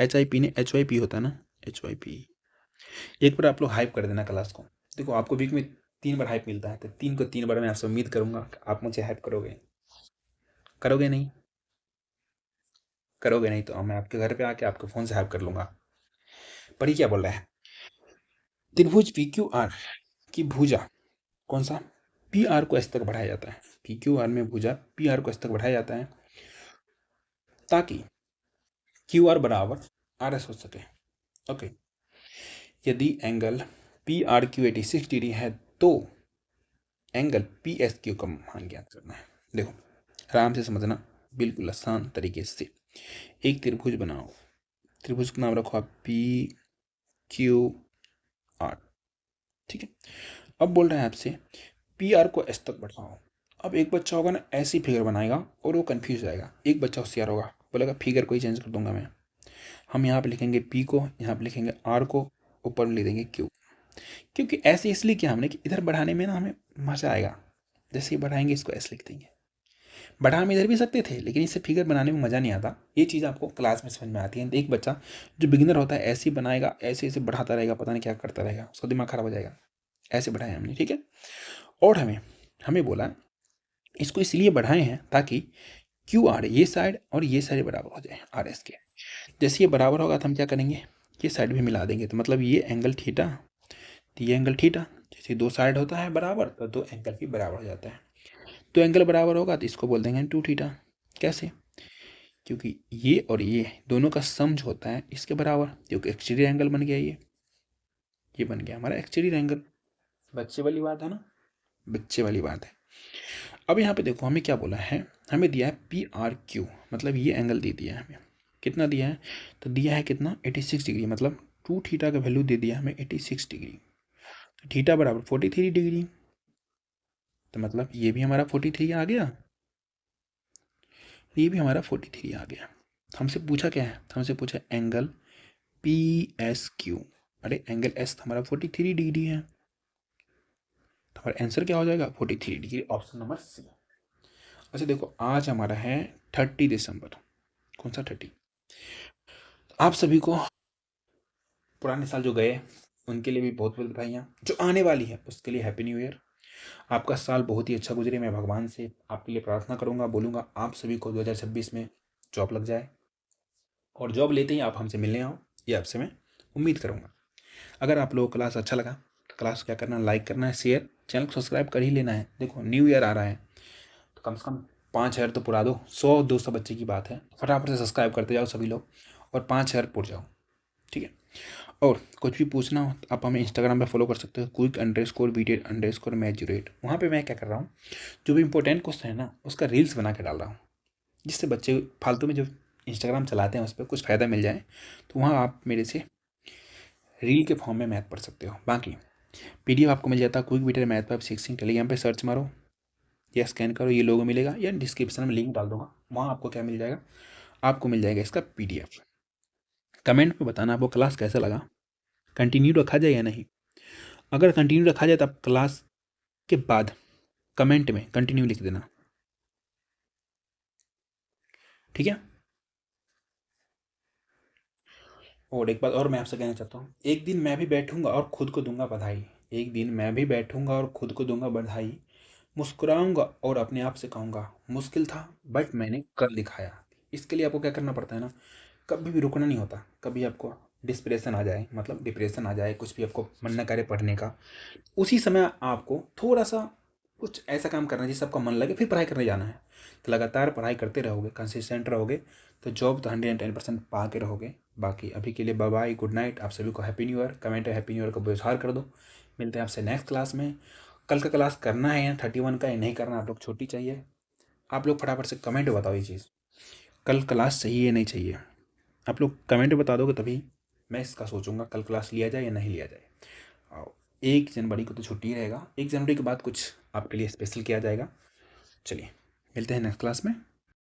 HIP ने HYP होता है ना, HYP। एक बार आप लोग हाइप कर देना क्लास को। देखो आपको वीक में 3 बार हाइप मिलता है, तो 3 को 3 बार मैं आपसे उम्मीद करूंगा आप मुझे हाइप करोगे। करोगे नहीं, करोगे नहीं तो मैं आपके घर पे आके आपके फोन से हाइप कर लूंगा। पर ये क्या बोल रहा है, त्रिभुज PQR की भुजा कौन सा PR को S तक बढ़ाया जाता है। PQR में भुजा PR को S तक बढ़ाया जाता है ताकि QR बराबर RS हो सके। ओके, यदि एंगल PRQ 86 डिग्री है तो एंगल PSQ का मान ज्ञात करना है। देखो आराम से समझना, बिल्कुल आसान तरीके से। एक त्रिभुज बनाओ, त्रिभुज का नाम रखो आप PQR, ठीक है। अब बोल रहे हैं आपसे PR को S तक बढ़ाओ। अब एक बच्चा होगा ना ऐसी फिगर बनाएगा और वो कंफ्यूज हो जाएगा। एक बच्चा होशियार होगा, बोलेगा फिगर को ही चेंज कर दूंगा मैं। हम यहाँ पे लिखेंगे P को, यहाँ पे लिखेंगे R को, ऊपर लिख देंगे Q। क्योंकि ऐसे इसलिए किया हमने कि इधर बढ़ाने में ना हमें मजा आएगा। जैसे ही बढ़ाएंगे इसको S लिख देंगे। बढ़ा हम इधर भी सकते थे लेकिन इससे फिगर बनाने में मज़ा नहीं आता। ये चीज़ आपको क्लास में समझ में आती है। एक बच्चा जो बिगिनर होता है ऐसे ही बनाएगा, ऐसे ऐसे बढ़ाता रहेगा, पता नहीं क्या करता रहेगा, उसका दिमाग खराब हो जाएगा। ऐसे बढ़ाया हमने, ठीक है। और हमें हमें बोला इसको इसलिए बढ़ाए हैं ताकि QR ये साइड और ये साइड बराबर हो जाए RS के। जैसे ये बराबर होगा तो हम क्या करेंगे, ये साइड भी मिला देंगे, तो मतलब ये एंगल थीटा तो ये एंगल थीटा। जैसे दो साइड होता है बराबर तो दो एंगल भी बराबर हो जाता है। तो एंगल बराबर होगा तो इसको बोल देंगे 2 थीटा। कैसे, क्योंकि ये और ये दोनों का सम जो होता है इसके बराबर, क्योंकि एक्सटीरियर एंगल बन गया ये बन गया हमारा एक्सटीरियर एंगल। बच्चे वाली बात है ना, बच्चे वाली बात है। अब यहाँ पे देखो हमें क्या बोला है, हमें दिया है PRQ मतलब ये एंगल दे दिया है हमें। कितना दिया है, तो दिया है कितना 86 डिग्री, मतलब 2 थीटा का वैल्यू दे दिया हमें 86 डिग्री। तो थीटा बराबर 43 डिग्री, तो मतलब ये भी हमारा 43 आ गया, ये भी हमारा 43 आ गया। हमसे पूछा क्या है, हमसे पूछा एंगल PSQ। अरे एंगल S हमारा 43 डिग्री है, तो हमारा आंसर क्या हो जाएगा 43 डिग्री, ऑप्शन नंबर C। अच्छा देखो आज हमारा है 30 दिसंबर, कौन सा 30, आप सभी को पुराने साल जो गए उनके लिए भी बहुत बहुत बधाइयाँ, जो आने वाली है उसके लिए हैप्पी न्यू ईयर। आपका साल बहुत ही अच्छा गुजरे। मैं भगवान से आपके लिए प्रार्थना करूँगा, बोलूँगा आप सभी को 2026 में जॉब लग जाए, और जॉब लेते ही आप हमसे मिलने आओ, ये आपसे मैं उम्मीद करूँगा। अगर आप लोगों को क्लास अच्छा लगा तो क्लास क्या करना है, लाइक करना है, शेयर, चैनल को सब्सक्राइब कर ही लेना है। देखो न्यू ईयर आ रहा है तो कम से कम 5,000 तो पुरा दो। 100-200 बच्चे की बात है, फटाफट से सब्सक्राइब करते जाओ सभी लोग, और 5,000 पुर जाओ, ठीक है। और कुछ भी पूछना हो तो आप हमें इंस्टाग्राम पे फॉलो कर सकते हो, quick_btn_matchurate। वहाँ पे मैं क्या कर रहा हूँ, जो भी इंपॉर्टेंट क्वेश्चन है ना उसका रील्स बना के डाल रहा हूँ, जिससे बच्चे फालतू में जो इंस्टाग्राम चलाते हैं उस पर कुछ फ़ायदा मिल जाए। तो वहाँ आप मेरे से रील के फॉर्म में मैथ पढ़ सकते हो। बाकी PDF आपको मिल जाता है क्विक बीटर मैथ पर सिक्सिंग। टेलीग्राम पे सर्च मारो या स्कैन करो, ये लोगो मिलेगा, या डिस्क्रिप्शन में लिंक डाल दूंगा, वहाँ आपको क्या मिल जाएगा, आपको मिल जाएगा इसका PDF। कमेंट में बताना आपको क्लास कैसा लगा, कंटिन्यू रखा जाए या नहीं। अगर कंटिन्यू रखा जाए तब क्लास के बाद कमेंट में कंटिन्यू लिख देना, ठीक है। और एक बात और मैं आपसे कहना चाहता हूँ, एक दिन मैं भी बैठूंगा और खुद को दूंगा बधाई। एक दिन मैं भी बैठूंगा और खुद को दूंगा बधाई, मुस्कुराऊंगा और अपने आप से कहूँगा मुश्किल था बट मैंने कर दिखाया। इसके लिए आपको क्या करना पड़ता है ना, कभी भी रुकना नहीं होता। कभी आपको डिस्प्रेशन आ जाए, मतलब डिप्रेशन आ जाए, कुछ भी आपको मन न करे पढ़ने का, उसी समय आपको थोड़ा सा कुछ ऐसा काम करना है जिससे आपका मन लगे, फिर पढ़ाई करने जाना है। तो लगातार पढ़ाई करते रहोगे, कंसिस्टेंट रहोगे, तो जॉब तो 110% पा के रहोगे। बाकी अभी के लिए बाय बाय, गुड नाइट, आप सभी को हैप्पी न्यू ईयर। कमेंट है हैप्पी न्यू ईयर का व्यवहार कर दो। मिलते हैं आपसे नेक्स्ट क्लास में। कल का क्लास करना है या 31 का, या नहीं करना, आप लोग छुट्टी चाहिए, आप लोग फटाफट से कमेंट बताओ ये चीज़, कल क्लास चाहिए या नहीं चाहिए। आप लोग कमेंट बता दोगे तभी मैं इसका सोचूंगा कल क्लास लिया जाए या नहीं लिया जाए। 1 जनवरी को तो छुट्टी रहेगा, 1 जनवरी के बाद कुछ आपके लिए स्पेशल किया जाएगा। चलिए मिलते हैं नेक्स्ट क्लास में।